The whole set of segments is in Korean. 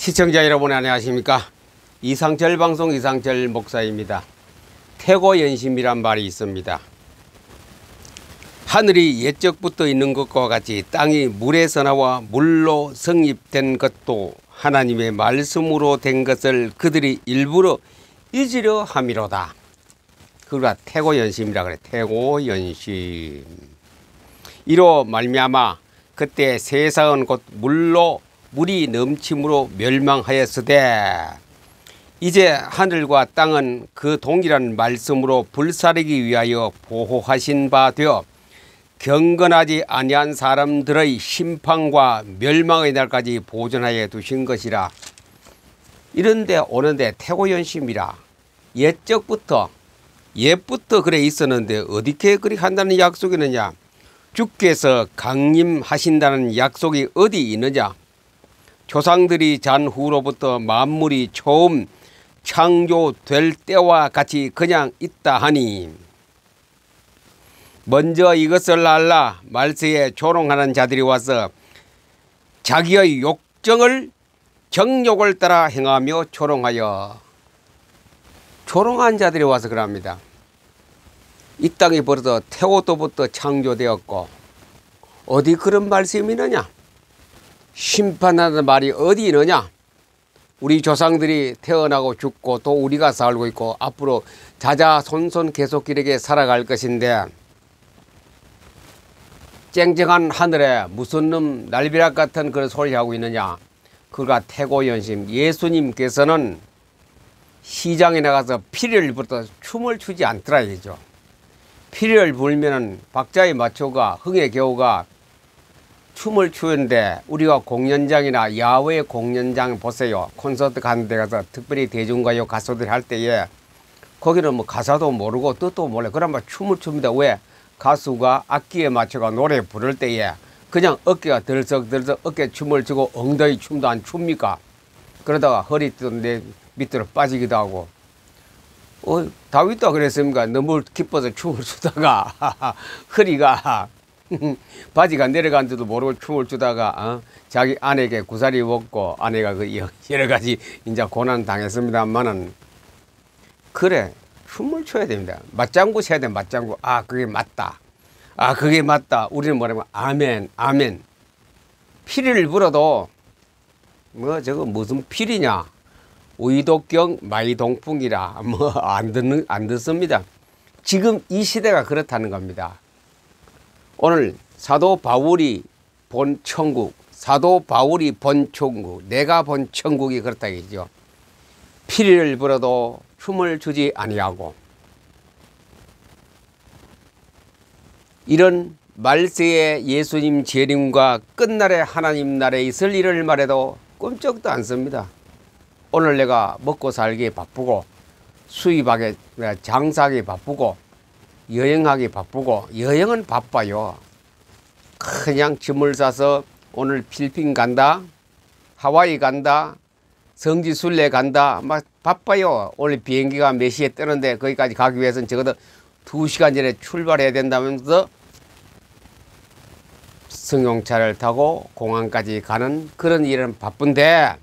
시청자 여러분 안녕하십니까? 이상철 방송 이상철 목사입니다. 태고연심이란 말이 있습니다. 하늘이 옛적부터 있는 것과 같이 땅이 물에서 나와 물로 성립된 것도 하나님의 말씀으로 된 것을 그들이 일부러 잊으려 함이로다. 그가 태고연심이라 그래. 태고연심. 이로 말미암아 그때 세상은 곧 물이 넘침으로 멸망하였으되 이제 하늘과 땅은 그 동일한 말씀으로 불사르기 위하여 보호하신 바 되어 경건하지 아니한 사람들의 심판과 멸망의 날까지 보존하여 두신 것이라. 이런데 오는데 태고연심이라. 옛적부터 그래 있었는데 어디게 그리 한다는 약속이 있느냐. 주께서 강림하신다는 약속이 어디 있느냐. 조상들이 잔 후로부터 만물이 처음 창조될 때와 같이 그냥 있다 하니 먼저 이것을 알라. 말세에 조롱하는 자들이 와서 자기의 정욕을 따라 행하며 조롱하여. 조롱한 자들이 와서 그럽니다. 이 땅이 벌써 태고도부터 창조되었고 어디 그런 말씀이 있느냐. 심판하는 말이 어디 있느냐. 우리 조상들이 태어나고 죽고 또 우리가 살고 있고 앞으로 자자손손 계속 길게 살아갈 것인데 쨍쨍한 하늘에 무슨 놈 날벼락 같은 그런 소리 하고 있느냐. 그가 태고연심. 예수님께서는 시장에 나가서 피리를 불어서 춤을 추지 않더라 이죠. 피리를 불면은 박자에 맞춰가 흥에 겨우가 춤을 추는데 우리가 공연장이나 야외 공연장 보세요. 콘서트 가는 데 가서 특별히 대중가요 가수들이 할 때에 거기는 뭐 가사도 모르고 뜻도 몰라. 그러면 춤을 춥니다. 왜? 가수가 악기에 맞춰가 노래 부를 때에 그냥 어깨가 들썩들썩 어깨 춤을 추고 엉덩이 춤도 안 춥니까? 그러다가 허리도 내 밑으로 빠지기도 하고. 다윗도 그랬습니까? 너무 기뻐서 춤을 추다가 허리가 바지가 내려간지도 모르고 춤을 추다가 자기 아내에게 구사리 먹고 아내가 그 여러 가지 이제 고난 당했습니다만은 그래 춤을 춰야 됩니다. 맞장구 쳐야 돼. 맞장구. 그게 맞다. 그게 맞다. 우리는 뭐라면 아멘 아멘. 피리를 불어도 뭐 저거 무슨 피리냐. 의독경 마이동풍이라 뭐 안 듣습니다. 지금 이 시대가 그렇다는 겁니다. 오늘 사도 바울이 본 천국, 사도 바울이 본 천국, 내가 본 천국이 그렇다 이죠. 피리를 불어도 춤을 추지 아니하고 이런 말세에 예수님 재림과 끝날에 하나님 나라에 있을 일을 말해도 꼼짝도 않습니다. 오늘 내가 먹고 살기 바쁘고 수입하기 장사하기 바쁘고 여행하기 바쁘고 여행은 바빠요. 그냥 짐을 싸서 오늘 필리핀 간다 하와이 간다 성지순례 간다 막 바빠요. 오늘 비행기가 몇 시에 뜨는데 거기까지 가기 위해서는 적어도 2시간 전에 출발해야 된다면서 승용차를 타고 공항까지 가는 그런 일은 바쁜데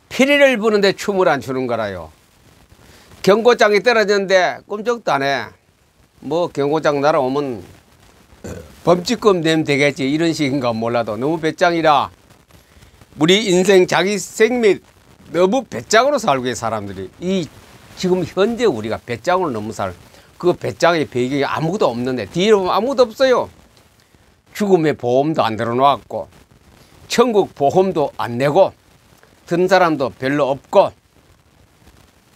피리를 부는데 춤을 안 추는 거라요. 경고장이 떨어졌는데 꼼짝도 안 해. 뭐 경고장 날아오면 범칙금 내면 되겠지 이런 식인가 몰라도 너무 배짱이라. 우리 인생 자기 생명 너무 배짱으로 살고 있는 사람들이 지금 현재 우리가 배짱으로 너무 그 배짱의 배경이 아무것도 없는데 뒤로 보면 아무것도 없어요. 죽음의 보험도 안 들어놓았고 천국 보험도 안 내고 든 사람도 별로 없고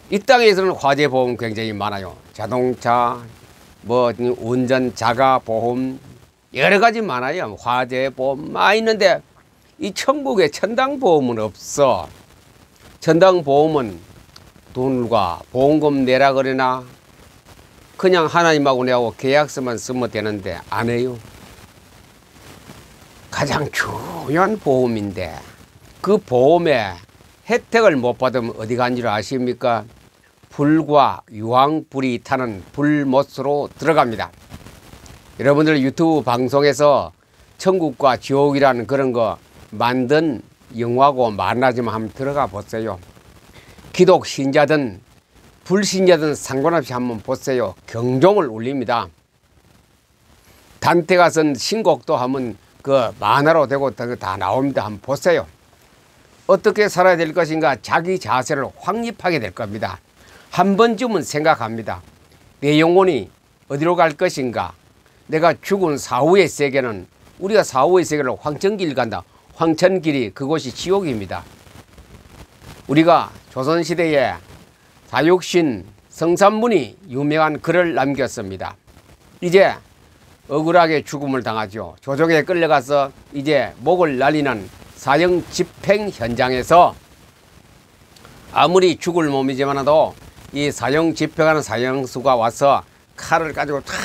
이 땅에서는 화재 보험 굉장히 많아요. 자동차, 뭐 운전 자가 보험 여러 가지 많아요. 화재 보험 많이 있는데 이 천국에 천당 보험은 없어. 천당 보험은 돈과 보험금 내라 그러나 그냥 하나님하고 내하고 계약서만 쓰면 되는데 안 해요. 가장 중요한 보험인데 그 보험에 혜택을 못 받으면 어디 간 줄 아십니까? 불과 유황불이 타는 불못으로 들어갑니다. 여러분들 유튜브 방송에서 천국과 지옥이라는 그런 거 만든 영화고 만나지만 한번 들어가 보세요. 기독 신자든 불신자든 상관없이 한번 보세요. 경종을 울립니다. 단테가 쓴 신곡도 한번 그 만화로 되고 다 나옵니다. 한번 보세요. 어떻게 살아야 될 것인가 자기 자세를 확립하게 될 겁니다. 한 번쯤은 생각합니다. 내 영혼이 어디로 갈 것인가. 내가 죽은 사후의 세계는 우리가 사후의 세계로 황천길 간다. 황천길이 그곳이 지옥입니다. 우리가 조선시대에 사육신 성삼문이 유명한 글을 남겼습니다. 이제 억울하게 죽음을 당하죠. 조정에 끌려가서 이제 목을 날리는 사형 집행 현장에서 아무리 죽을 몸이지만도 이 사형 집행하는 사형수가 와서 칼을 가지고 탁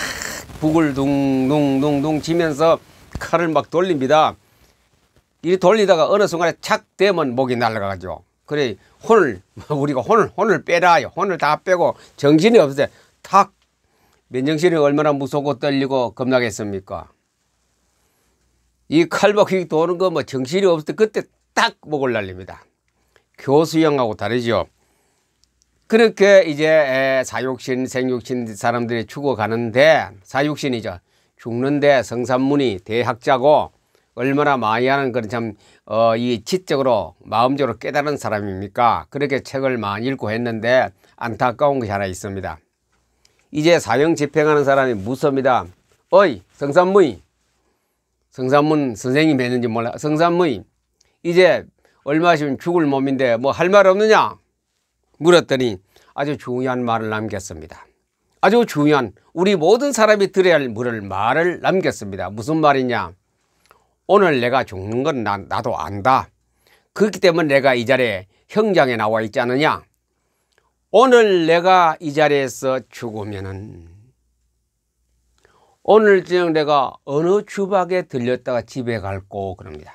북을 둥둥둥둥 치면서 칼을 막 돌립니다. 이 돌리다가 어느 순간에 착 되면 목이 날아가죠. 그래 우리가 혼을 빼라요. 혼을 다 빼고 정신이 없어요. 탁 맨정신이 얼마나 무섭고 떨리고 겁나겠습니까? 이 칼바퀴 도는 거 뭐 정신이 없을 때 그때 딱 목을 날립니다. 교수형하고 다르죠. 그렇게 이제 사육신, 생육신 사람들이 죽어가는데 사육신이죠. 죽는데 성삼문이 대학자고 얼마나 많이 하는 그런 참 이 지적으로 마음적으로 깨달은 사람입니까? 그렇게 책을 많이 읽고 했는데 안타까운 것이 하나 있습니다. 이제 사형 집행하는 사람이 묻습니다. 어이 성삼문이, 성삼문 선생님이 했는지 몰라. 성삼문이 이제 얼마 있으면 죽을 몸인데 뭐 할 말 없느냐 물었더니 아주 중요한 말을 남겼습니다. 아주 중요한 우리 모든 사람이 들어야 할 말을 남겼습니다. 무슨 말이냐. 오늘 내가 죽는 건 나도 안다. 그렇기 때문에 내가 이 자리에 형장에 나와 있지 않느냐. 오늘 내가 이 자리에서 죽으면은 오늘 저녁 내가 어느 주박에 들렸다가 집에 갈고 그럽니다.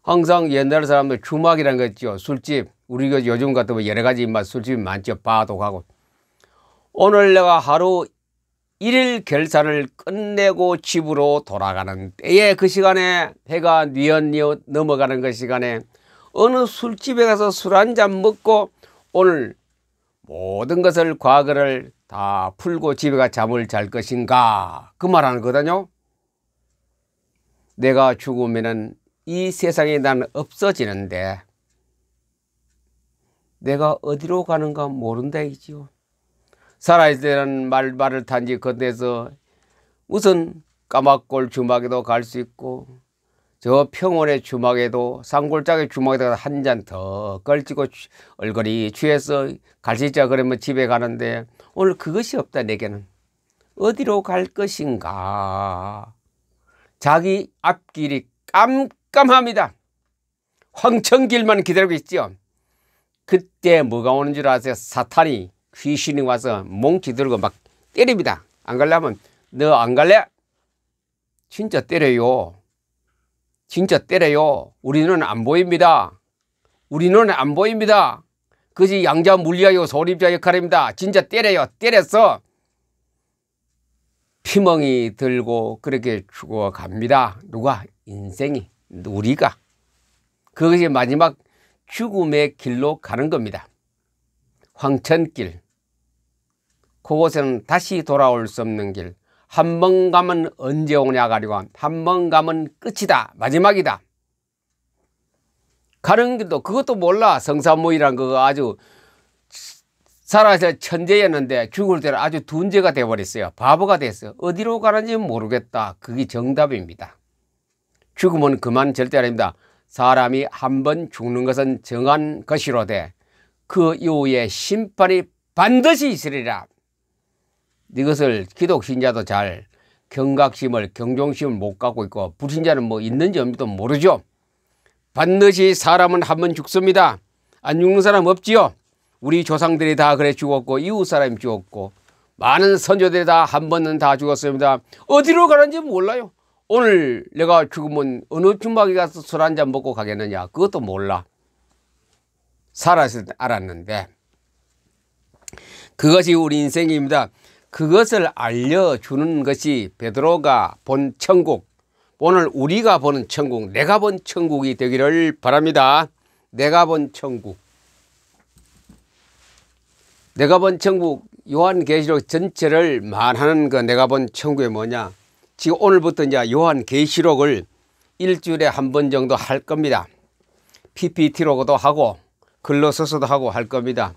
항상 옛날 사람들 주막이라는 거 있죠. 술집. 우리가 요즘 같으면 여러 가지 술집이 많죠. 바도 가고. 오늘 내가 하루 일일 결산을 끝내고 집으로 돌아가는 때에 그 시간에 해가 뉘엿뉘엿 넘어가는 그 시간에 어느 술집에 가서 술 한잔 먹고 오늘 모든 것을 과거를 다 풀고 집에 가 잠을 잘 것인가 그 말하는 거거든요. 내가 죽으면은 이 세상에 나는 없어지는데 내가 어디로 가는가 모른다 이지요. 살아있을 때는 말을 탄지 건대서 우선 까막골 주막에도 갈 수 있고 저 평원의 주막에도 산골짜기 주막에다가 한 잔 더 걸치고 얼거리 취해서 갈 수 있자 그러면 집에 가는데 오늘 그것이 없다 내게는. 어디로 갈 것인가. 자기 앞길이 깜깜합니다. 황천길만 기다리고 있죠. 그때 뭐가 오는 줄 아세요? 사탄이 귀신이 와서 몽치 들고 막 때립니다. 안 가려면 너 안 갈래? 진짜 때려요. 진짜 때려요. 우리 눈은 안 보입니다. 우리 눈은 안 보입니다. 그것이 양자 물리학이고 소립자 역할입니다. 진짜 때려요. 때려서 피멍이 들고 그렇게 죽어갑니다. 누가? 인생이. 우리가. 그것이 마지막 죽음의 길로 가는 겁니다. 황천길. 그곳에는 다시 돌아올 수 없는 길. 한 번 가면 언제 오냐 가지고 한 번 가면 끝이다. 마지막이다. 가는 길도 그것도 몰라. 성삼모이란 그거 아주 살아서 천재였는데 죽을 때는 아주 둔재가 되어버렸어요. 바보가 됐어요. 어디로 가는지 모르겠다. 그게 정답입니다. 죽음은 그만 절대 아닙니다. 사람이 한 번 죽는 것은 정한 것이로되 그 이후에 심판이 반드시 있으리라. 이것을 기독 신자도 잘 경각심을 경종심을 못 갖고 있고 불신자는 뭐 있는지 없는지도 모르죠. 반드시 사람은 한 번 죽습니다. 안 죽는 사람 없지요. 우리 조상들이 다 그래 죽었고 이웃 사람이 죽었고 많은 선조들이 다 한 번은 다 죽었습니다. 어디로 가는지 몰라요. 오늘 내가 죽으면 어느 주막에 가서 술 한잔 먹고 가겠느냐 그것도 몰라. 살았을 때 알았는데 그것이 우리 인생입니다. 그것을 알려주는 것이 베드로가 본 천국, 오늘 우리가 보는 천국, 내가 본 천국이 되기를 바랍니다. 내가 본 천국. 내가 본 천국, 요한계시록 전체를 말하는 그 내가 본 천국이 뭐냐. 지금 오늘부터 이제 요한계시록을 일주일에 한 번 정도 할 겁니다. PPT로도 하고 글로 써서도 하고 할 겁니다.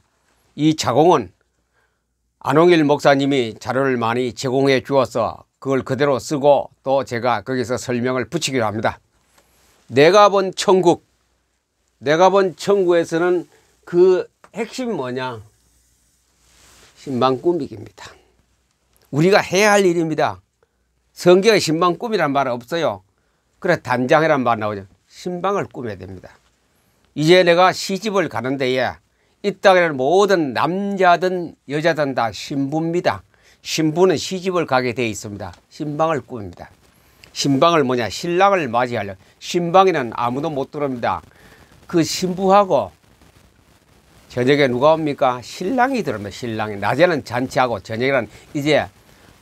이 자공은 안홍일 목사님이 자료를 많이 제공해 주어서 그걸 그대로 쓰고 또 제가 거기서 설명을 붙이기로 합니다. 내가 본 천국, 내가 본 천국에서는 그 핵심이 뭐냐? 신방 꾸미기입니다. 우리가 해야 할 일입니다. 성경에 신방 꾸미란 말은 없어요. 그래 단장이란 말 나오죠. 신방을 꾸며야 됩니다. 이제 내가 시집을 가는 데에 이 땅에는 모든 남자든 여자든 다 신부입니다. 신부는 시집을 가게 되어 있습니다. 신방을 꾸밉니다. 신방을 뭐냐? 신랑을 맞이하려. 신방에는 아무도 못 들어옵니다. 그 신부하고 저녁에 누가 옵니까? 신랑이 들어옵니다. 신랑이. 낮에는 잔치하고 저녁에는 이제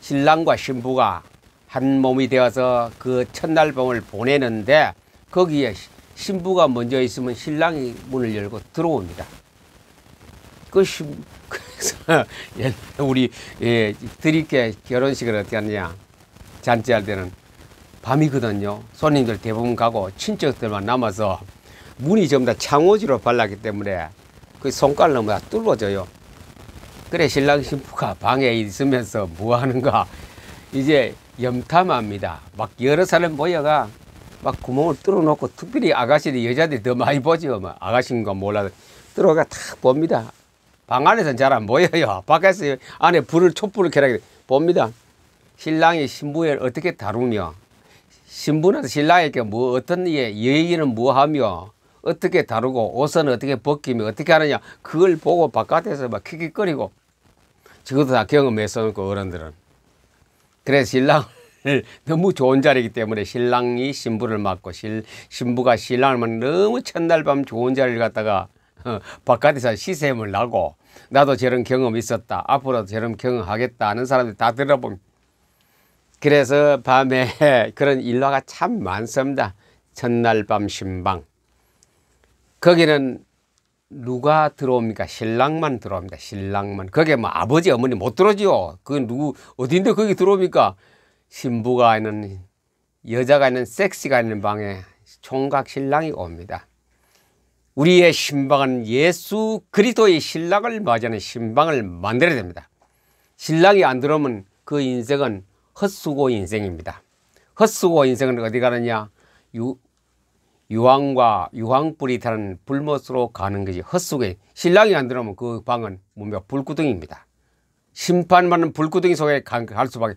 신랑과 신부가 한 몸이 되어서 그 첫날 밤을 보내는데 거기에 신부가 먼저 있으면 신랑이 문을 열고 들어옵니다. 그래서 우리 드리께 결혼식을 어떻게 하느냐. 잔치할 때는 밤이거든요. 손님들 대부분 가고 친척들만 남아서 문이 전부 다 창호지로 발랐기 때문에 그 손가락 너무 다 뚫어져요. 그래 신랑 신부가 방에 있으면서 뭐 하는가. 이제 염탐합니다. 막 여러 사람 모여가 막 구멍을 뚫어놓고 특별히 아가씨들이 여자들이 더 많이 보죠. 뭐 아가씨인가 몰라도 들어가 탁 봅니다. 방 안에서는 잘 안 보여요. 밖에서 안에 촛불을 켜라 봅니다. 신랑이 신부를 어떻게 다루며 신부는 신랑에게 뭐 어떤 얘기는 뭐 하며 어떻게 다루고 옷은 어떻게 벗기며 어떻게 하느냐 그걸 보고 바깥에서 막 킥킥거리고 저것도 다 경험했어 그 어른들은. 그래서 신랑을 너무 좋은 자리이기 때문에 신랑이 신부를 맡고 신부가 신랑을 맡고 너무 첫날 밤 좋은 자리를 갖다가 바깥에서 시샘을 나고 나도 저런 경험이 있었다. 앞으로도 저런 경험하겠다 하는 사람들이 다 들어보면 그래서 밤에 그런 일화가 참 많습니다. 첫날 밤 신방. 거기는 누가 들어옵니까? 신랑만 들어옵니다. 신랑만. 거기에 뭐 아버지 어머니 못 들어오죠. 그 누구 어딘데 거기 들어옵니까? 신부가 있는 여자가 있는 섹시가 있는 방에 총각 신랑이 옵니다. 우리의 신방은 예수 그리스도의 신랑을 맞이하는 신방을 만들어야 됩니다. 신랑이 안 들어오면 그 인생은 헛수고 인생입니다. 헛수고 인생은 어디 가느냐? 유황불이 타는 불못으로 가는 것이 헛수고. 신랑이 안 들어오면 그 방은 뭔가 불구덩이입니다. 심판받는 불구덩이 속에 갈 수밖에.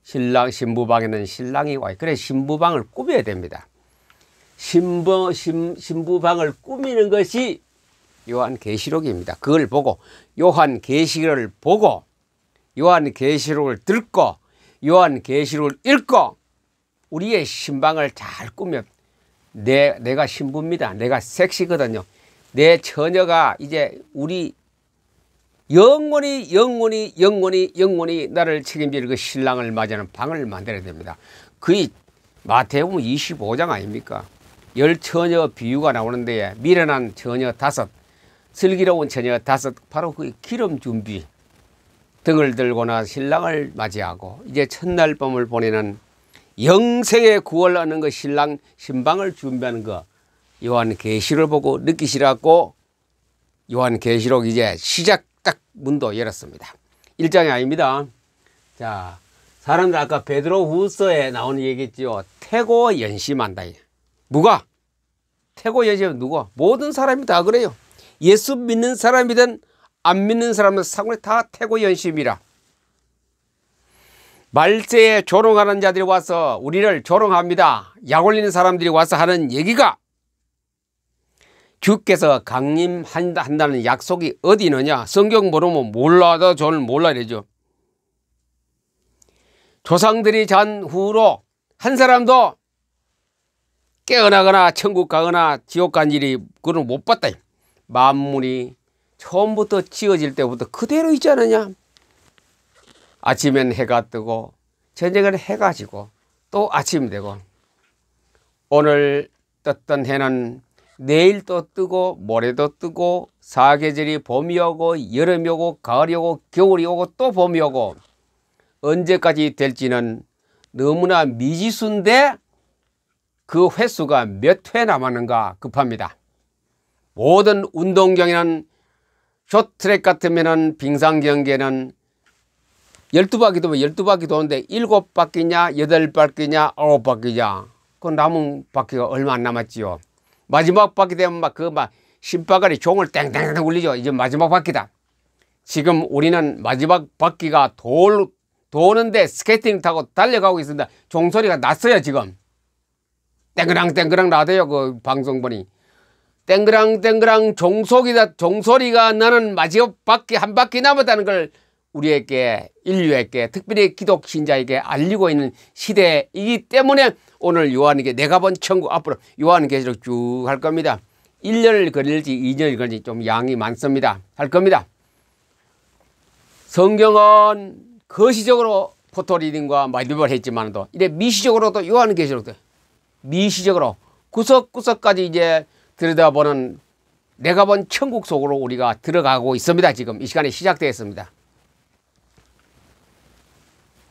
신부방에는 신랑이 와요. 그래 신부방을 꾸며야 됩니다. 신부방을 꾸미는 것이 요한계시록입니다. 그걸 보고 요한계시록을 보고 요한계시록을 듣고 요한계시록을 읽고 우리의 신방을 잘 꾸며 내가 신부입니다. 내가 섹시거든요. 내 처녀가 이제 우리 영원히 나를 책임질 그 신랑을 맞이하는 방을 만들어야 됩니다. 그게 마태복음 25장 아닙니까? 10처녀 비유가 나오는데 미련한 처녀 5, 슬기로운 처녀 5, 바로 그 기름 준비 등을 들고나 신랑을 맞이하고 이제 첫날 밤을 보내는 영생의 구원하는 그 신방을 준비하는 거 요한계시록을 보고 느끼시라고 요한계시록 이제 시작 딱 문도 열었습니다. 1장이 아닙니다. 자, 사람들 아까 베드로후서에 나오는 얘기했지요. 태고 연심한다. 누가? 태고 연심은 누가? 모든 사람이 다 그래요. 예수 믿는 사람이든 안 믿는 사람은 상관이 다 태고 연심이라. 말세에 조롱하는 자들이 와서 우리를 조롱합니다. 약 올리는 사람들이 와서 하는 얘기가 주께서 강림한다는 약속이 어디 있느냐? 성경 모르면 몰라도 저는 몰라 이러죠. 조상들이 잔 후로 한 사람도 깨어나거나 천국 가거나 지옥 간 일이 그걸 못 봤다. 만물이 처음부터 지어질 때부터 그대로 있지 않느냐? 아침엔 해가 뜨고 저녁엔 해가 지고 또 아침이 되고 오늘 떴던 해는 내일 또 뜨고 모레도 뜨고 사계절이 봄이 오고 여름이 오고 가을이 오고 겨울이 오고 또 봄이 오고 언제까지 될지는 너무나 미지수인데 그 횟수가 몇 회 남았는가 급합니다. 모든 운동경에는 쇼트트랙 같으면은 빙상 경기에는 12바퀴 도면 12바퀴 도는데 7바퀴냐 8바퀴냐 9바퀴냐 그 남은 바퀴가 얼마 안 남았지요. 마지막 바퀴 되면 막 신바가리 종을 땡땡땡 울리죠. 이제 마지막 바퀴다. 지금 우리는 마지막 바퀴가 도는데 스케이팅 타고 달려가고 있습니다. 종소리가 났어요. 지금 땡그랑 땡그랑 나대요. 그 방송 보니 땡그랑 땡그랑 종소리가 나는 마지막 바퀴 한 바퀴 남았다는 걸 우리에게 인류에게 특별히 기독 신자에게 알리고 있는 시대이기 때문에 오늘 요한에게 내가 본 천국 앞으로 요한계시록 쭉 할 겁니다. 1년을 걸릴지 2년을 걸릴지 좀 양이 많습니다. 할 겁니다. 성경은 거시적으로 포토리딩과 마이드볼 했지만도 이래 미시적으로도 요한계시록도 미시적으로 구석구석까지 이제 들여다보는 내가 본 천국 속으로 우리가 들어가고 있습니다. 지금 이 시간에 시작되었습니다.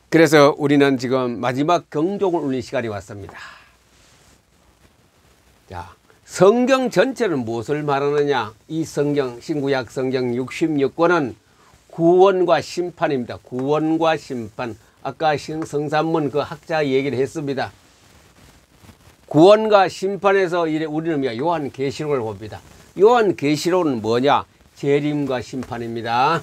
그래서 우리는 지금 마지막 경종을 울리는 시간이 왔습니다. 자, 성경 전체는 무엇을 말하느냐? 이 성경, 신구약 성경 66권은 구원과 심판입니다. 구원과 심판. 아까 성산문 그 학자 얘기를 했습니다. 구원과 심판에서 우리는 요한계시록을 봅니다. 요한계시록은 뭐냐? 재림과 심판입니다.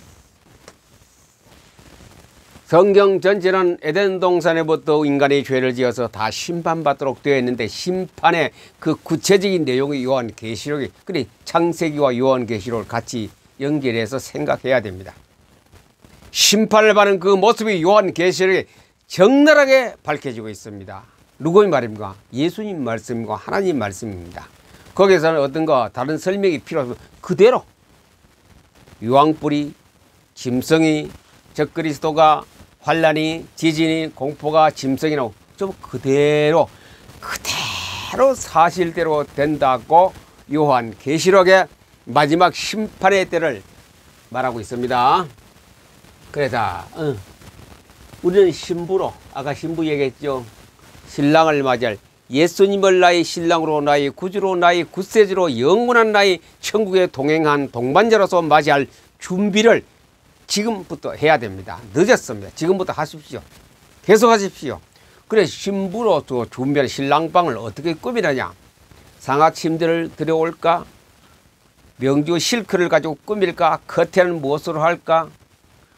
성경 전체는 에덴 동산에부터 인간이 죄를 지어서 다 심판받도록 되어 있는데 심판의 그 구체적인 내용이 요한계시록이 그래 창세기와 요한계시록을 같이 연결해서 생각해야 됩니다. 심판을 받는 그 모습이 요한계시록에 적나라하게 밝혀지고 있습니다. 누구의 말입니까? 예수님 말씀과 하나님 말씀입니다. 거기에서는 어떤가 다른 설명이 필요 없고 그대로 유황불이, 짐승이, 적그리스도가, 환란이, 지진이, 공포가, 짐승이 나오고 좀 그대로 사실대로 된다고 요한계시록의 마지막 심판의 때를 말하고 있습니다. 그래서 우리는 신부로 아까 신부 얘기했죠. 신랑을 맞이할 예수님을 나의 신랑으로 나의 구주로 나의 구세주로 영원한 나의 천국에 동행한 동반자로서 맞이할 준비를 지금부터 해야 됩니다. 늦었습니다. 지금부터 하십시오. 계속 하십시오. 그래 신부로 준비한 신랑방을 어떻게 꾸미느냐? 상하 침대를 들여올까? 명주 실크를 가지고 꾸밀까? 커튼은 무엇으로 할까?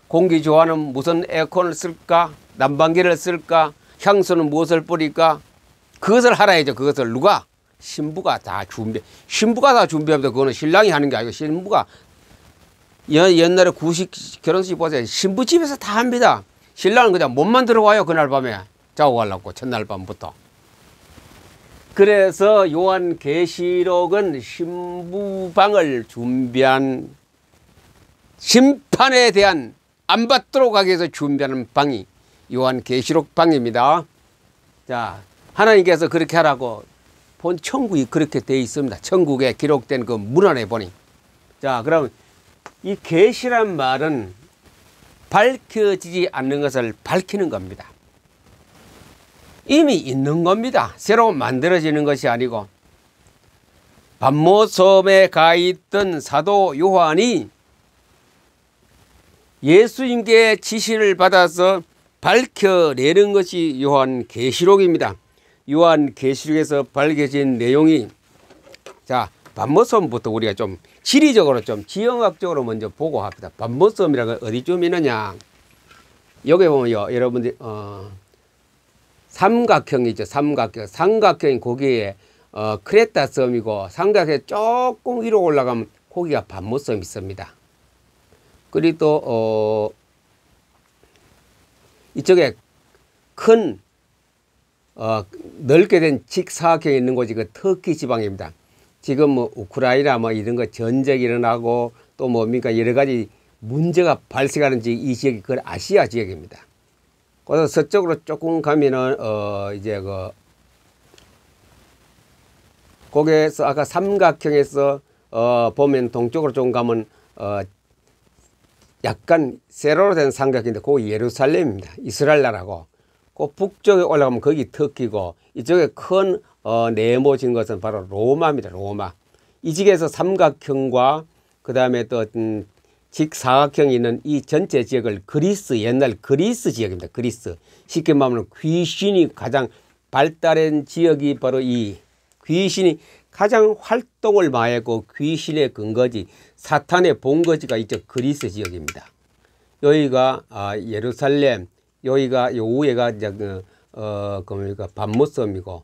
공기 좋아하는 무슨 에어컨을 쓸까? 난방기를 쓸까? 향수는 무엇을 뿌릴까? 그것을 하라야죠. 그것을 누가? 신부가 다 신부가 다 준비합니다. 그거는 신랑이 하는 게 아니고 신부가 옛날에 구식 결혼식 보세요. 신부 집에서 다 합니다. 신랑은 그냥 몸만 들어와요. 그날 밤에 자고 가려고 첫날 밤부터. 그래서 요한계시록은 신부방을 준비한 심판에 대한 안 받도록 하기 위해서 준비하는 방이 요한계시록 방입니다. 자, 하나님께서 그렇게 하라고 본 천국이 그렇게 되어 있습니다. 천국에 기록된 그 문안에 보니. 자, 그럼 이 계시란 말은 밝혀지지 않는 것을 밝히는 겁니다. 이미 있는 겁니다. 새로 만들어지는 것이 아니고 pat모섬에 가 있던 사도 요한이 예수님께 지시를 받아서 밝혀내는 것이 요한계시록입니다. 요한계시록에서 밝혀진 내용이 자 pat모섬부터 우리가 좀 지리적으로 좀 지형학적으로 먼저 보고 합니다. pat모섬이라는 건 어디쯤 있느냐? 여기 보면요, 여러분들 삼각형이죠. 삼각형이 거기에 크레타 섬이고 삼각형에 조금 위로 올라가면 거기가 pat모섬이 있습니다. 그리고 또 이쪽에 큰 넓게 된 직사각형이 있는 곳이 그 터키 지방입니다. 지금 뭐 우크라이나 뭐 이런 거 전쟁이 일어나고 또 뭡니까 여러 가지 문제가 발생하는 이 지역이 그 아시아 지역입니다. 그래서 서쪽으로 조금 가면은 이제 그 거기에서 아까 삼각형에서 보면 동쪽으로 좀 가면 약간 세로로 된 삼각형인데 그거 예루살렘입니다. 이스라엘 나라고. 그 북쪽에 올라가면 거기 터키고 이쪽에 큰 네모진 것은 바로 로마입니다. 로마. 이 지역에서 삼각형과 그 다음에 또 직사각형이 있는 이 전체 지역을 그리스, 옛날 그리스 지역입니다. 그리스. 쉽게 말하면 귀신이 가장 발달한 지역이 바로 이 귀신이 가장 활동을 많이 했고 귀신의 근거지, 사탄의 본거지가 이쪽 그리스 지역입니다. 여기가 예루살렘, 여기가 요 위에가 이제 그러니까 반모섬이고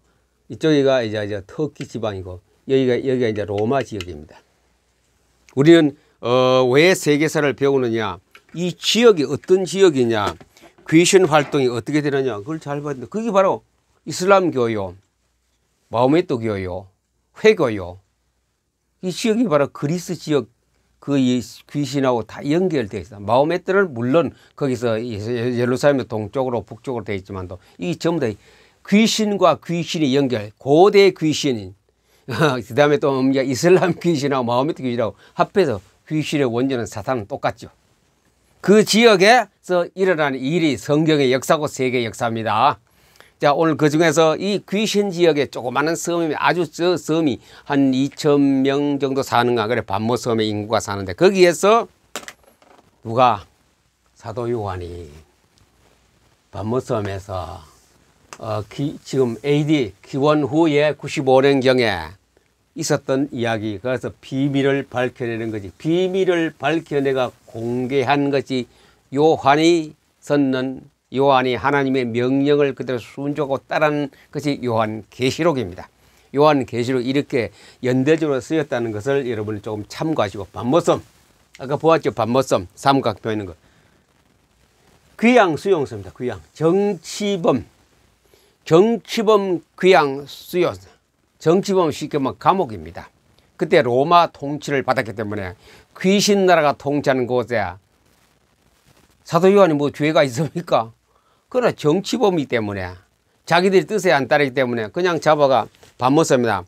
이쪽이가 이제 터키 지방이고 여기가 이제 로마 지역입니다. 우리는 왜 세계사를 배우느냐? 이 지역이 어떤 지역이냐? 귀신 활동이 어떻게 되느냐? 그걸 잘 봐야 된다. 그게 바로 이슬람교요, 마호메트 교요, 회교요. 이 지역이 바로 그리스 지역 그 귀신하고 다 연결되어 있다. 마호메트는 물론 거기서 예루살렘의 동쪽으로 북쪽으로 되어 있지만도 이 전부 다 귀신과 귀신의 연결, 고대 귀신인 그 다음에 또 이슬람 귀신하고 마호메트 귀신하고 합해서 귀신의 원조는 사탄은 똑같죠. 그 지역에서 일어나는 일이 성경의 역사고 세계의 역사입니다. 자, 오늘 그 중에서 이 귀신 지역에 조그마한 섬이 아주 저 섬이 한 2,000명 정도 사는가 그래 반모섬의 인구가 사는데 거기에서 누가 사도 요한이 반모섬에서 지금 AD 기원 후에 95년경에 있었던 이야기, 그래서 비밀을 밝혀내는 거지. 비밀을 밝혀내가 공개한 것이 요한이 썼는, 요한이 하나님의 명령을 그대로 순종하고 따르는 것이 요한계시록입니다. 요한계시록 이렇게 연대적으로 쓰였다는 것을 여러분이 조금 참고하시고, 반모섬 아까 보았죠. 반모섬 삼각표 있는 거 귀양 수용소입니다. 귀양 정치범 귀양 수용. 정치범 쉽게 말하면 감옥입니다. 그때 로마 통치를 받았기 때문에 귀신 나라가 통치하는 곳에 사도 요한이 뭐 죄가 있습니까? 그러나 정치범이기 때문에 자기들이 뜻에 안 따르기 때문에 그냥 잡아가 반모섬이다.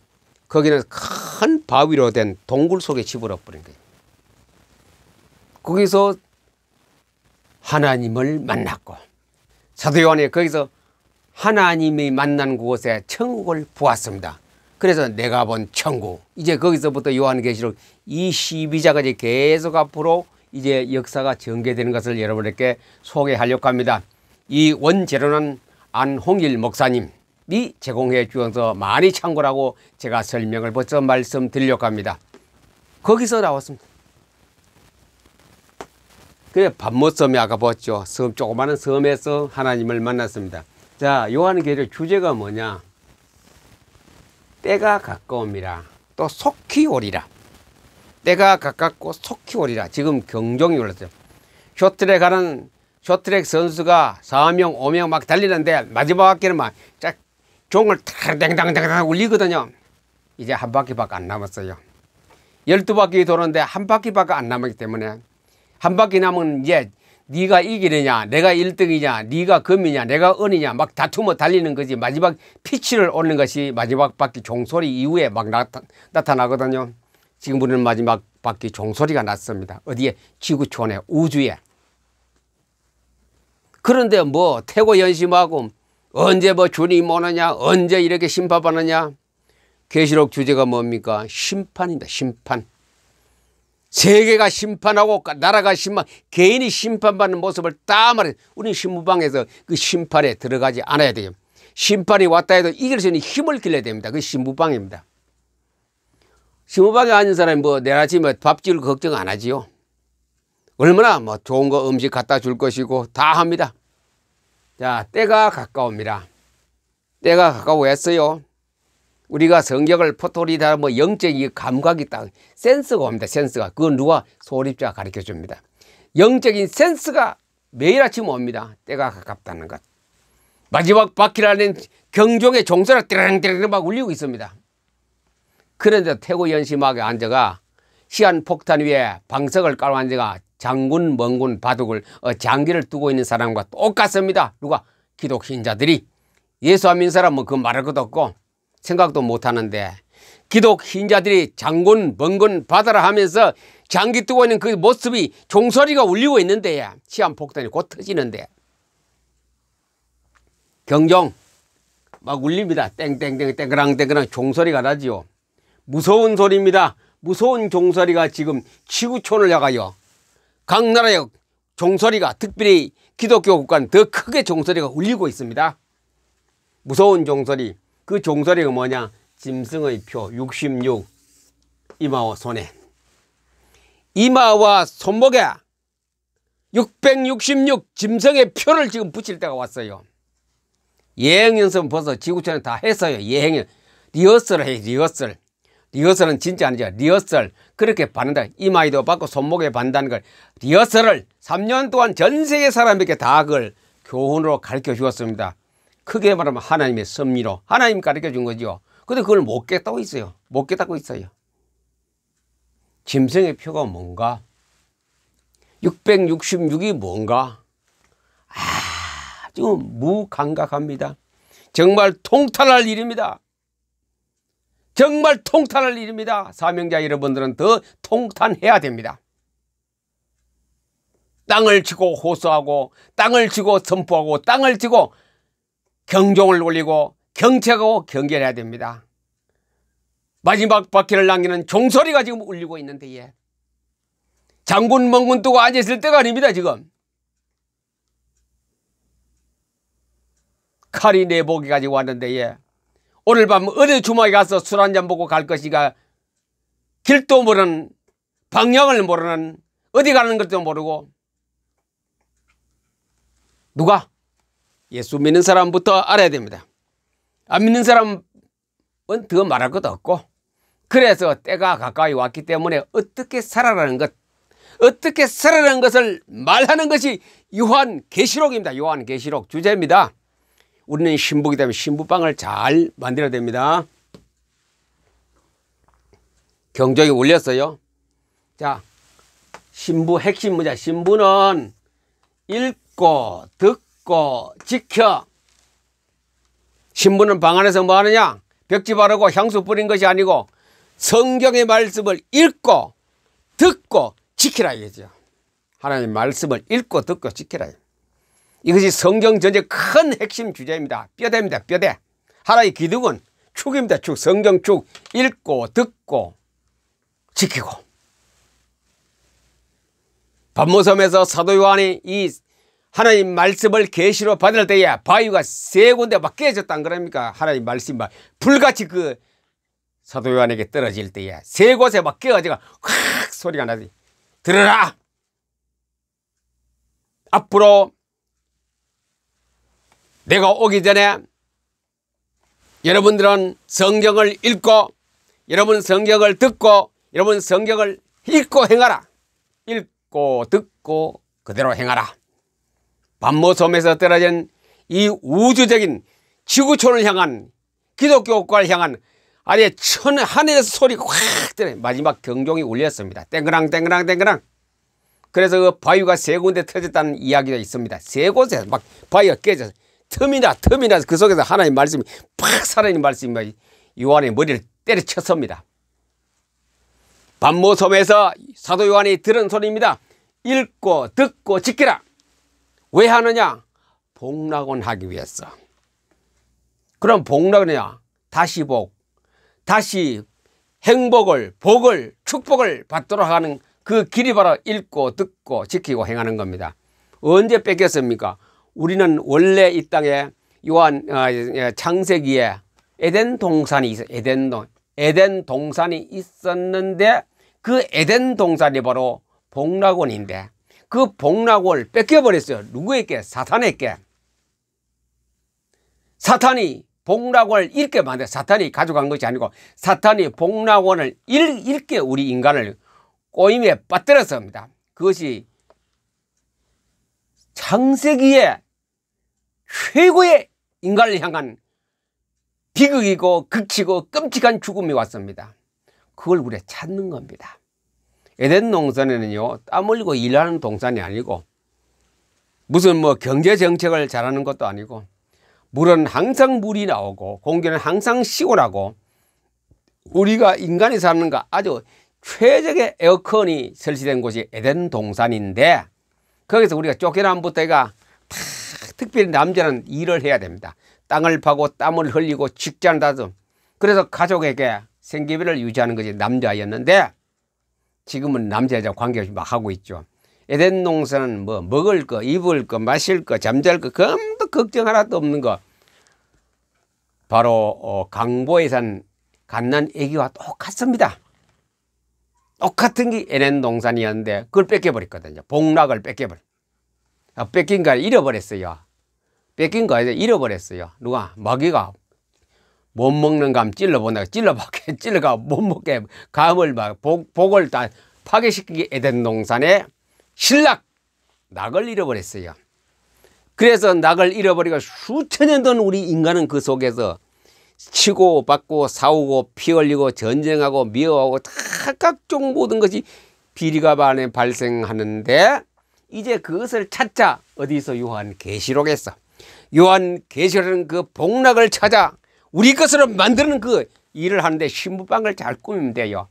거기는 큰 바위로 된 동굴 속에 집어넣어 버린 거예요. 거기서 하나님을 만났고 사도 요한이 거기서 하나님이 만난 곳에 천국을 보았습니다. 그래서 내가 본 천국, 이제 거기서부터 요한계시록 22장까지 계속 앞으로 이제 역사가 전개되는 것을 여러분에게 소개하려고 합니다. 이 원재료는 안홍일 목사님이 제공해 주어서 많이 참고하고 제가 설명을 벌써 말씀드리려고 합니다. 거기서 나왔습니다. 그래 반모섬이 아까 봤죠. 섬, 조그마한 섬에서 하나님을 만났습니다. 자, 요한계시록 주제가 뭐냐? 때가 가까움이라 또 속히 오리라. 때가 가깝고 속히 오리라. 지금 경종이 울렸어요. 쇼트랙 선수가 4명 5명 막 달리는데 마지막 바퀴는 막 종을 탕탕탕탕 울리거든요. 이제 한 바퀴밖에 안 남았어요. 12바퀴 도는데 한 바퀴밖에 안 남았기 때문에 한 바퀴 남으면 이제 네가 이기느냐, 내가 1등이냐, 네가 금이냐, 내가 은이냐 막 다투며 달리는 거지. 마지막 피치를 오는 것이 마지막 바퀴 종소리 이후에 막 나타나거든요. 지금 우리는 마지막 바퀴 종소리가 났습니다. 어디에? 지구촌에, 우주에. 그런데 뭐 태고연심하고 언제 뭐 주님 오느냐, 언제 이렇게 심판하느냐. 계시록 주제가 뭡니까? 심판입니다. 심판. 세계가 심판하고 나라가 개인이 심판받는 모습을 딱 말해. 우리 신부방에서 그 심판에 들어가지 않아야 돼요. 심판이 왔다 해도 이길 수 있는 힘을 길러야 됩니다. 그게 신부방입니다. 신부방에 앉은 사람이 뭐 내일 아침에 밥줄 걱정 안 하지요. 얼마나 뭐 좋은 거 음식 갖다 줄 것이고 다 합니다. 자, 때가 가까웁니다. 때가 가까워했어요. 우리가 성경을 포토리다 뭐 영적인 감각이 딱 센스가 옵니다. 센스가. 그건 누가? 소립자가 가르쳐 줍니다. 영적인 센스가 매일 아침 옵니다. 때가 가깝다는 것. 마지막 바퀴라는 경종의 종소리가 띠랑띠랑 막 울리고 있습니다. 그런데 태고연심하게 앉아가 시한폭탄 위에 방석을 깔고 앉아가 장군, 멍군, 바둑을 장기를 두고 있는 사람과 똑같습니다. 누가? 기독 신자들이. 예수 안 믿는 사람은 그 말할 것도 없고 생각도 못 하는데 기독 신자들이 장군 멍군 받아라 하면서 장기 뜨고 있는 그 모습이 종소리가 울리고 있는데 시한폭탄이 곧 터지는데 경종 막 울립니다. 땡땡땡 땡그랑땡그랑 종소리가 나지요. 무서운 소리입니다. 무서운 종소리가 지금 지구촌을 향하여 각 나라의 종소리가 특별히 기독교 국가는 더 크게 종소리가 울리고 있습니다. 무서운 종소리. 그 종소리가 뭐냐? 짐승의 표 66 이마와 손에 이마와 손목에 666 짐승의 표를 지금 붙일 때가 왔어요. 예행 연습은 벌써 지구촌에 다 했어요. 예행 리허설을 해요. 리허설. 리허설은 진짜 아니죠. 리허설. 그렇게 받는다. 이마에도 받고 손목에 받는다는 걸 리허설을 3년 동안 전 세계 사람에게 다 그걸 교훈으로 가르쳐 주었습니다. 크게 말하면 하나님의 섭리로 하나님 가르쳐 준 거죠. 근데 그걸 못 깨닫고 있어요. 못 깨닫고 있어요. 짐승의 표가 뭔가? 666이 뭔가? 아주 무감각합니다. 정말 통탄할 일입니다. 정말 통탄할 일입니다. 사명자 여러분들은 더 통탄해야 됩니다. 땅을 치고 호소하고 땅을 치고 선포하고 땅을 치고 경종을 울리고 경책하고 경계해야 됩니다. 마지막 바퀴를 남기는 종소리가 지금 울리고 있는데 예. 장군 멍군 뜨고 앉아있을 때가 아닙니다. 지금 칼이 내복이 가지고 왔는데 예. 오늘 밤 어디 주막에 가서 술 한잔 보고 갈 것이가 길도 모르는 방향을 모르는 어디 가는 것도 모르고 누가? 예수 믿는 사람부터 알아야 됩니다. 안 믿는 사람은 더 말할 것도 없고 그래서 때가 가까이 왔기 때문에 어떻게 살아라는 것 어떻게 살아라는 것을 말하는 것이 요한계시록입니다. 요한계시록 주제입니다. 우리는 신부이기 때문에 신부빵을 잘 만들어야 됩니다. 경종이 울렸어요. 자, 신부 핵심 문제. 신부는 읽고 듣고 지켜. 신부는 방 안에서 뭐 하느냐? 벽지 바르고 향수 뿌린 것이 아니고 성경의 말씀을 읽고 듣고 지키라 이거죠. 하나님의 말씀을 읽고 듣고 지키라. 이것이 성경 전체 큰 핵심 주제입니다. 뼈대입니다. 뼈대. 하나의 기둥은 축입니다. 축. 성경 축. 읽고 듣고 지키고. 반모섬에서 사도 요한이 이 하나님 말씀을 계시로 받을 때에 바위가 세 군데 막 깨졌단 그럽니까? 하나님 말씀이 막 불같이 그 사도 요한에게 떨어질 때에 세 곳에 막 깨어지고 확 소리가 나지. 들으라. 앞으로 내가 오기 전에 여러분들은 성경을 읽고 여러분 성경을 듣고 여러분 성경을 읽고 행하라. 읽고 듣고 그대로 행하라. 반모섬에서 떨어진 이 우주적인 지구촌을 향한 기독교 국가를 향한 아예 하늘에서 소리가 확 들어 마지막 경종이 울렸습니다. 땡그랑 땡그랑 땡그랑. 그래서 그 바위가 세 군데 터졌다는 이야기가 있습니다. 세 곳에 막 바위가 깨져서 틈이나 그 속에서 하나님 말씀이 팍 살아있는 말씀이 요한의 머리를 때려쳤습니다. 반모섬에서 사도 요한이 들은 소리입니다. 읽고 듣고 지키라. 왜 하느냐? 복락원 하기 위해서. 그럼 복락은요 다시 다시 행복을 복을 축복을 받도록 하는 그 길이 바로 읽고 듣고 지키고 행하는 겁니다. 언제 뺏겼습니까? 우리는 원래 이 땅에 요한 창세기에 에덴 동산이 있어요. 에덴 동산이 있었는데 그 에덴 동산이 바로 복락원인데 그 복락원을 뺏겨버렸어요. 누구에게? 사탄에게. 사탄이 복락원을 잃게 만들어. 사탄이 가져간 것이 아니고 사탄이 복락원을 잃게 우리 인간을 꼬임에 빠뜨렸습니다. 그것이 창세기에 최고의 인간을 향한 비극이고 극치고 끔찍한 죽음이 왔습니다. 그걸 우리가 찾는 겁니다. 에덴 동산에는요 땀 흘리고 일하는 동산이 아니고 무슨 뭐 경제 정책을 잘하는 것도 아니고 물은 항상 물이 나오고 공기는 항상 시원하고 우리가 인간이 사는가 아주 최적의 에어컨이 설치된 곳이 에덴 동산인데 거기서 우리가 쫓겨남부터가 특별히 남자는 일을 해야 됩니다. 땅을 파고 땀을 흘리고 직장을 다져. 그래서 가족에게 생계비를 유지하는 것이 남자였는데 지금은 남자 여자 관계없이 막 하고 있죠. 에덴 동산은 뭐 먹을 거, 입을 거, 마실 거, 잠잘 거 전부 걱정 하나도 없는 거. 바로 강보에 산 갓난 아기와 똑같습니다. 똑같은 게 에덴 동산이었는데 그걸 뺏겨버렸거든요. 복락을 뺏겨버려. 뺏긴 거 잃어버렸어요. 뺏긴 거 아니라 잃어버렸어요. 누가? 마귀가 못 먹는 감 찔러본다고 찔러가 못 먹게 감을 막 복을 다 파괴시키기 에덴 동산에 신락 낙을 잃어버렸어요. 그래서 낙을 잃어버리고 수천 년 동안 우리 인간은 그 속에서 치고 받고 싸우고 피 흘리고 전쟁하고 미워하고 다 각종 모든 것이 비리가 반에 발생하는데 이제 그것을 찾자. 어디서? 요한계시록에서. 요한계시록은 그 복락을 찾아 우리 것으로 만드는 그 일을 하는데 신부방을 잘 꾸미면 돼요.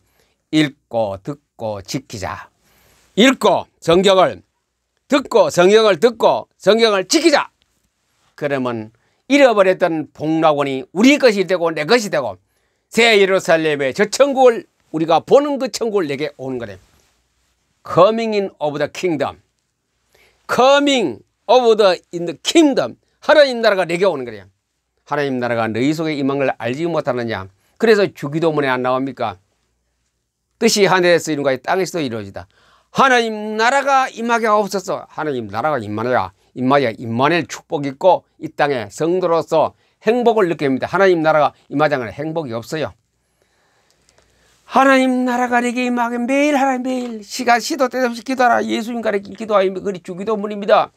읽고 듣고 지키자. 읽고 성경을 듣고 성경을 듣고 성경을 지키자. 그러면 잃어버렸던 복락원이 우리 것이 되고 내 것이 되고 새 예루살렘의 저 천국을 우리가 보는 그 천국을 내게 오는 거래. Coming in of the kingdom. Coming of the in the kingdom. 하나님 나라가 내게 오는 거래요. 하나님 나라가 너희 속에 임한 걸 알지 못하느냐. 그래서 주기도문에 안 나옵니까? 뜻이 하늘에서 이룬 것이 땅에서도 이루어지다. 하나님 나라가 임하게 하옵소서. 하나님 나라가 임하여야 임마누엘 축복이 있고 이 땅에 성도로서 행복을 느낍니다. 하나님 나라가 임하지 않으면 행복이 없어요. 하나님 나라가 내게 임하게 매일 하나님 매일 시도 때도 없이 기도하라. 예수님 가르친 기도하여 그리 주기도문입니다.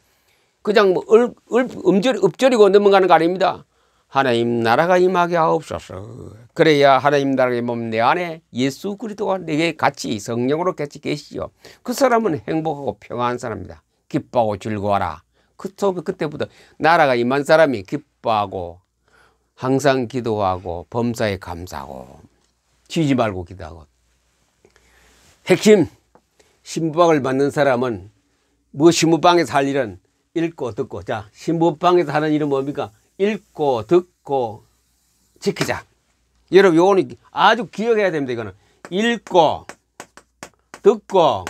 그냥 뭐 읊조리고 넘어가는 거 아닙니다. 하나님 나라가 임하게 하옵소서. 그래야 하나님 나라가 임하면 내 안에 예수 그리스도가 내게 같이 성령으로 같이 계시죠. 그 사람은 행복하고 평안한 사람입니다. 기뻐하고 즐거워라. 그때부터 나라가 임한 사람이 기뻐하고 항상 기도하고 범사에 감사하고 쉬지 말고 기도하고. 핵심 신부방을 받는 사람은 뭐 신부방에서 할 일은 읽고 듣고. 자, 신부방에서 하는 일은 뭡니까? 읽고 듣고 지키자. 여러분 요거는 아주 기억해야 됩니다. 이거는 읽고 듣고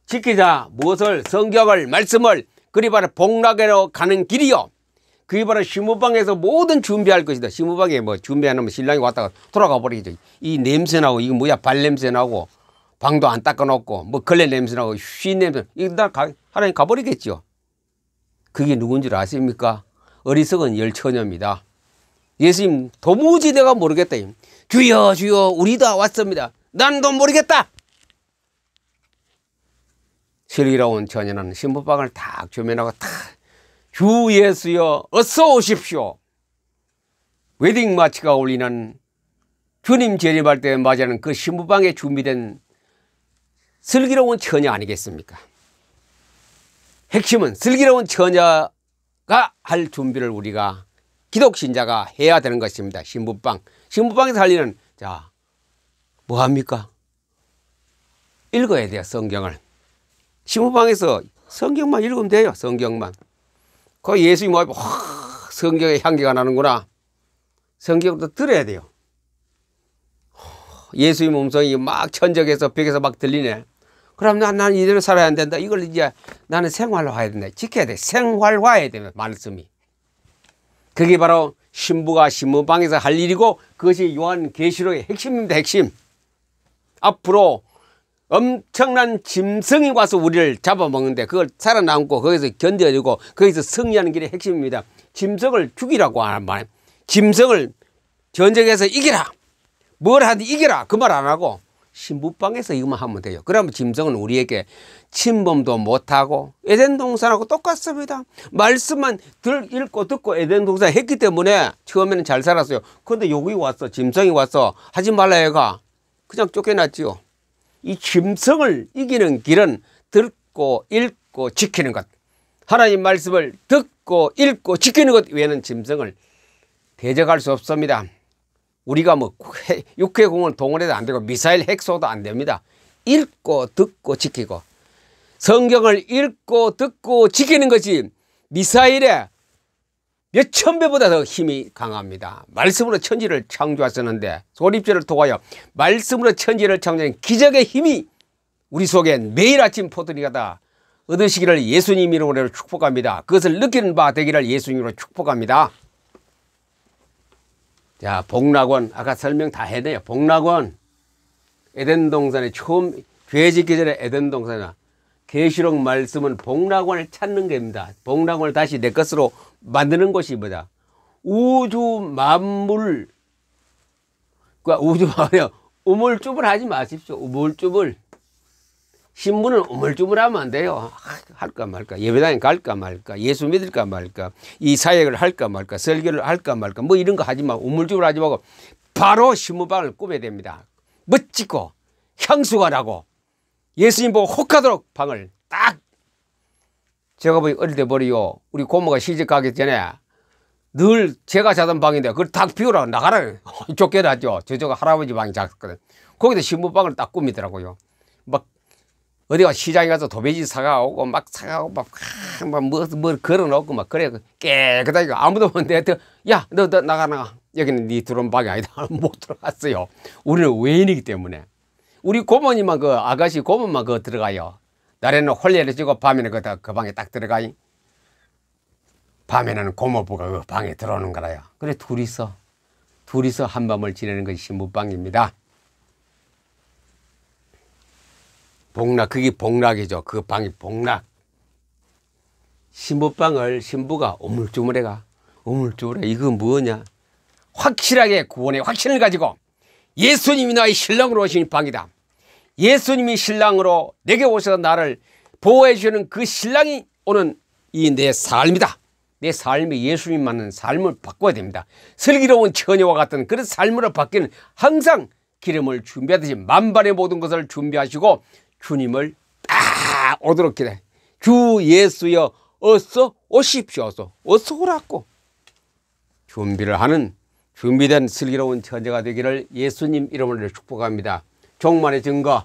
지키자. 무엇을? 성경을, 말씀을. 그리 바로 복락으로 가는 길이요. 그게 바로 신부방에서 모든 준비할 것이다. 신부방에 뭐 준비하면 신랑이 왔다가 돌아가 버리죠. 이 냄새나고 이거 뭐야 발냄새 나고 방도 안 닦아놓고 뭐 걸레 냄새 나고 쉰 냄새 이거 다 하나님 가버리겠죠. 그게 누군지 아십니까? 어리석은 열처녀입니다. 예수님 도무지 내가 모르겠다. 주여 주여 우리 다 왔습니다. 난도 모르겠다. 슬기로운 처녀는 신부방을 탁 조면하고 탁 주 예수여 어서 오십시오. 웨딩 마치가 울리는 주님 재림할 때 맞이하는 그 신부방에 준비된 슬기로운 처녀 아니겠습니까? 핵심은 슬기로운 처녀가 할 준비를 우리가 기독신자가 해야 되는 것입니다. 신부방. 신부방에서 할 일은 자 뭐합니까? 읽어야 돼요. 성경을. 신부방에서 성경만 읽으면 돼요. 성경만. 그 예수님 앞에 성경의 향기가 나는구나. 성경도 들어야 돼요. 예수님 음성이 막 천적에서 벽에서 막 들리네. 그럼 나는 이대로 살아야 안 된다. 이걸 이제 나는 생활화해야 된다. 지켜야 돼. 생활화해야 되는 말씀이. 그게 바로 신부가 신부방에서 할 일이고 그것이 요한계시록의 핵심입니다. 핵심. 앞으로 엄청난 짐승이 와서 우리를 잡아먹는데 그걸 살아남고 거기서 견뎌내고 거기서 승리하는 길이 핵심입니다. 짐승을 죽이라고 하는 말. 짐승을 전쟁에서 이기라. 뭘 하든 이기라. 그 말 안 하고 신부방에서 이것만 하면 돼요. 그러면 짐승은 우리에게 침범도 못하고 에덴 동산하고 똑같습니다. 말씀만 읽고 듣고 에덴 동산 했기 때문에 처음에는 잘 살았어요. 그런데 여기 와서 짐승이 와서 하지 말라 얘가 그냥 쫓겨났지요. 이 짐승을 이기는 길은 듣고 읽고 지키는 것. 하나님 말씀을 듣고 읽고 지키는 것 외에는 짐승을 대적할 수 없습니다. 우리가 뭐 육해공을 동원해도 안 되고 미사일 핵소도 안 됩니다. 읽고 듣고 지키고 성경을 읽고 듣고 지키는 것이 미사일의 몇천 배보다 더 힘이 강합니다. 말씀으로 천지를 창조하셨는데 소립제를 통하여 말씀으로 천지를 창조한 기적의 힘이 우리 속엔 매일 아침 포도리가다 얻으시기를 예수님 이름으로 축복합니다. 그것을 느끼는 바 되기를 예수님으로 축복합니다. 자, 복락원 아까 설명 다 했네요. 복락원 에덴 동산에 처음 죄 짓기 전에 에덴 동산에 계시록 말씀은 복락원을 찾는 겁니다. 복락원을 다시 내 것으로 만드는 것이 뭐다? 우주 만물 우주 만물 우물쭈물 하지 마십시오. 우물쭈물 신부는 우물쭈물하면 안 돼요. 할까 말까, 예배당에 갈까 말까, 예수 믿을까 말까, 이 사역을 할까 말까, 설교를 할까 말까, 뭐 이런 거 하지 마. 우물쭈물 하지 말고 바로 신부방을 꾸며야 됩니다. 멋지고 향수가 나고 예수님 보고 혹하도록 방을 딱. 제가 보기 어릴 때 버리요, 우리 고모가 시집 가기 전에 늘 제가 자던 방인데 그걸 딱 비우라고 나가라 쫓겨났죠. 저쪽 할아버지 방이 작았거든. 거기다 신부방을 딱 꾸미더라고요. 막 어디가 시장에 가서 도배지 사가오고 막 사가오고 막 뭐 걸어놓고 막 그래 깨끗하게 아무도 없는데 야 너 나가 여기는 네 들어온 방이 아니다. 못 들어갔어요. 우리는 외인이기 때문에. 우리 고모님만 그 아가씨 고모만 그 들어가요. 날에는 홀레를 지고 밤에는 그 방에 딱 들어가요. 밤에는 고모부가 그 방에 들어오는 거라요. 그래 둘이서 한밤을 지내는 것이 신부방입니다. 복락, 그게 복락이죠. 그 방이 복락. 신부방을 신부가 우물쭈물해가 우물쭈물해. 이거 뭐냐? 확실하게 구원의 확신을 가지고 예수님이 나의 신랑으로 오신 방이다. 예수님이 신랑으로 내게 오셔서 나를 보호해 주시는 그 신랑이 오는 이 내 삶이다. 내 삶이 예수님 맞는 삶을 바꿔야 됩니다. 슬기로운 처녀와 같은 그런 삶으로 바뀌는 항상 기름을 준비하듯이 만반의 모든 것을 준비하시고 주님을 딱 오도록 기대. 주 예수여 어서 오십시오소. 어서 오라고. 준비를 하는 준비된 슬기로운 처녀가 되기를 예수님 이름으로 축복합니다. 종말의 증거.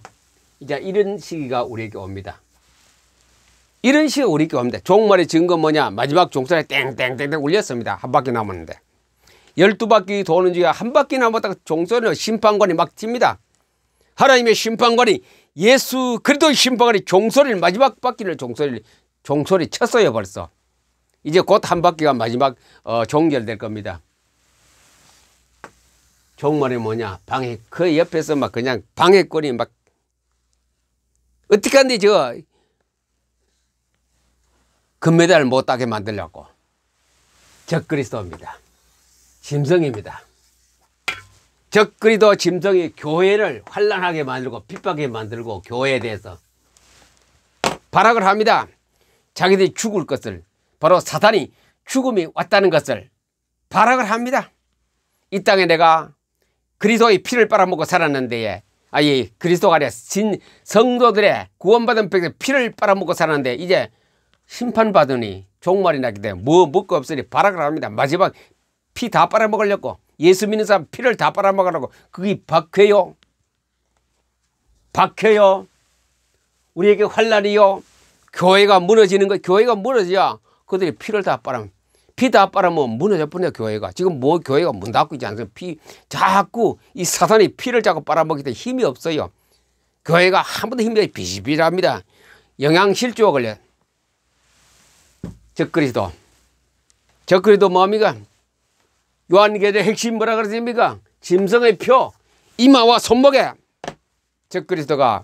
이제 이런 시기가 우리에게 옵니다. 이런 시기가 우리에게 옵니다. 종말의 증거 뭐냐? 마지막 종소리 땡땡땡땡 울렸습니다. 한 바퀴 남았는데 12바퀴 도는 중에 한 바퀴 남았다가 종소리는 심판관이 막 튑니다. 하나님의 심판관이 예수 그리스도의 심판관이 종소리를 마지막 바퀴를 종소리 쳤어요 벌써. 이제 곧 한 바퀴가 마지막 종결될 겁니다. 종말이 뭐냐? 방해 그 옆에서 막 그냥 방해꾼이 막 어떻게 한데 저 금메달 못 따게 만들려고. 적그리스도입니다. 짐승입니다. 적그리스도 짐승이 교회를 환란하게 만들고 핍박하게 만들고 교회에 대해서 발악을 합니다. 자기들이 죽을 것을, 바로 사탄이 죽음이 왔다는 것을 발악을 합니다. 이 땅에 내가 그리스도의 피를 빨아먹고 살았는데, 아니 그리스도가 아니라 성도들의 구원받은 백성의 피를 빨아먹고 살았는데 이제 심판받으니 종말이 나기 때문에 뭐 먹고 없으니 발악을 합니다. 마지막 피 다 빨아먹으려고, 예수 믿는 사람 피를 다 빨아먹으려고. 그게 박해요. 박해요. 우리에게 환란이요. 교회가 무너지는 거. 교회가 무너져야 그들이 피를 다 피 다 빨아먹으면 무너져 버려 교회가. 지금 뭐 교회가 문 닫고 있지 않습니까? 자꾸 이 사탄이 피를 자꾸 빨아먹기 때문에 힘이 없어요. 교회가 한 번도 힘이 비실비실합니다. 영양실조가 걸려. 적그리스도 뭡니까? 요한계시의 핵심 뭐라 그러십니까? 짐승의 표 이마와 손목에 적그리스도가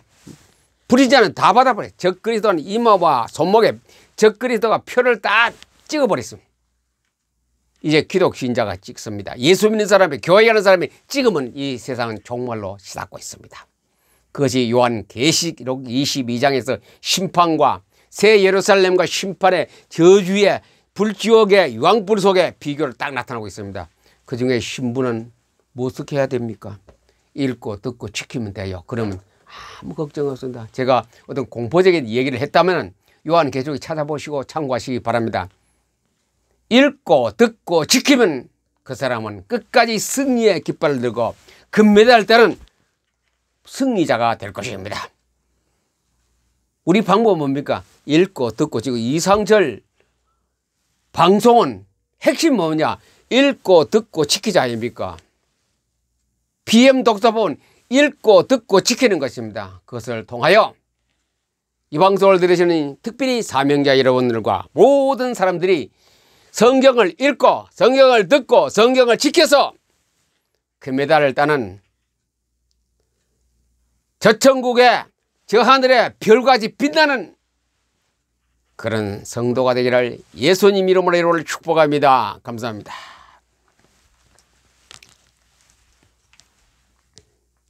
불의자는 다 받아버려요. 적그리스도는 이마와 손목에 적그리스도가 표를 딱 찍어버렸습니다. 이제 기독 신자가 찍습니다. 예수 믿는 사람이, 교회 가는 사람이 찍으면 이 세상은 종말로 시닫고 있습니다. 그것이 요한계시록 22장에서 심판과 새 예루살렘과 심판의 저주의 불지옥의 유황불 속에 비교를 딱 나타나고 있습니다. 그 중에 신부는 어떻게 해야 됩니까? 읽고 듣고 지키면 돼요. 그러면 아무 걱정 없습니다. 제가 어떤 공포적인 얘기를 했다면 요한계시록 찾아보시고 참고하시기 바랍니다. 읽고 듣고 지키면 그 사람은 끝까지 승리의 깃발을 들고 금메달 따는 승리자가 될 것입니다. 우리 방법은 뭡니까? 읽고 듣고. 지금 이상철 방송은 핵심 뭐냐? 읽고 듣고 지키자 아닙니까? BM 독서본 읽고 듣고 지키는 것입니다. 그것을 통하여 이 방송을 들으시는 특별히 사명자 여러분들과 모든 사람들이 성경을 읽고 성경을 듣고 성경을 지켜서 금메달을 따는 저 천국의 저 하늘의 별같이 빛나는 그런 성도가 되기를 예수님 이름으로 축복합니다. 감사합니다.